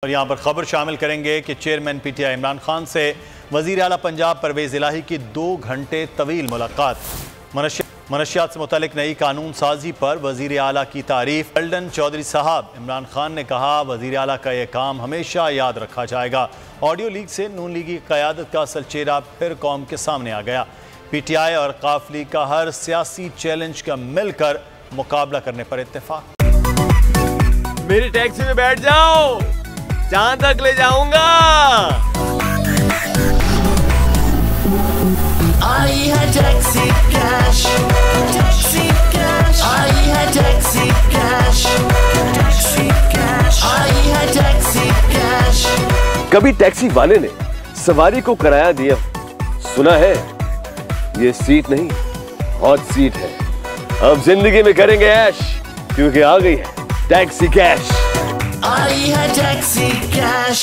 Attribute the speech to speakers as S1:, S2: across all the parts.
S1: और यहाँ पर खबर शामिल करेंगे कि चेयरमैन पीटीआई इमरान खान से वजीर आला पंजाब परवेज इलाही की 2 घंटे तवील मुलाकात। मनशियात से मुतालिक नई कानून साजी पर वजीर आला की तारीफ। एल्डन चौधरी साहब, इमरान खान ने कहा वजीर आला का यह काम हमेशा याद रखा जाएगा। ऑडियो लीक से नून लीगी क़यादत का असल चेहरा फिर कौम के सामने आ गया। पीटीआई और काफली का हर सियासी चैलेंज का मिलकर मुकाबला करने पर इत्तेफाक।
S2: मेरी टैक्सी में बैठ जाओ, जहां तक ले जाऊंगा।
S3: आई है टैक्सी कैश, टैक्सी कैश, आई है टैक्सी कैश, टैक्सी कैश, आई है टैक्सी कैश।
S2: कभी टैक्सी वाले ने सवारी को किराया दिया, सुना है ये सीट नहीं हॉट सीट है। अब जिंदगी में करेंगे ऐश, क्योंकि आ गई है टैक्सी कैश।
S3: आई है टैक्सी कैश।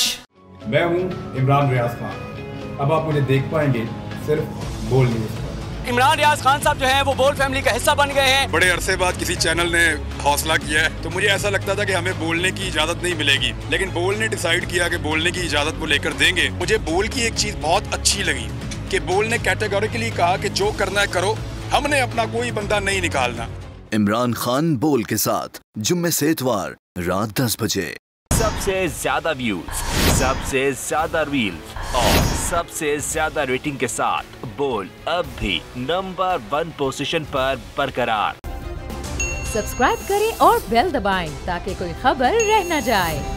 S4: मैं हूं इमरान रियाज खान। अब आप मुझे देख पाएंगे सिर्फ बोल न्यूज़ पर।
S5: इमरान रियाज खान साहब जो हैं वो बोल फैमिली का हिस्सा बन गए हैं।
S6: बड़े अरसे बाद किसी चैनल ने हौसला किया है, तो मुझे ऐसा लगता था कि हमें बोलने की इजाजत नहीं मिलेगी, लेकिन बोल ने डिसाइड किया कि बोलने की इजाजत वो लेकर देंगे। मुझे बोल की एक चीज बहुत अच्छी लगी कि बोल ने कैटेगोरिकली कहा कि जो करना है करो, हमने अपना कोई बंदा नहीं निकालना।
S7: इमरान खान बोल के साथ जुम्मे से इतवार रात 10 बजे।
S8: सबसे ज्यादा व्यूज, सबसे ज्यादा रील्स और सबसे ज्यादा रेटिंग के साथ बोल अब भी नंबर 1 पोजीशन पर बरकरार।
S9: सब्सक्राइब करें और बेल दबाएं ताकि कोई खबर रह न जाए।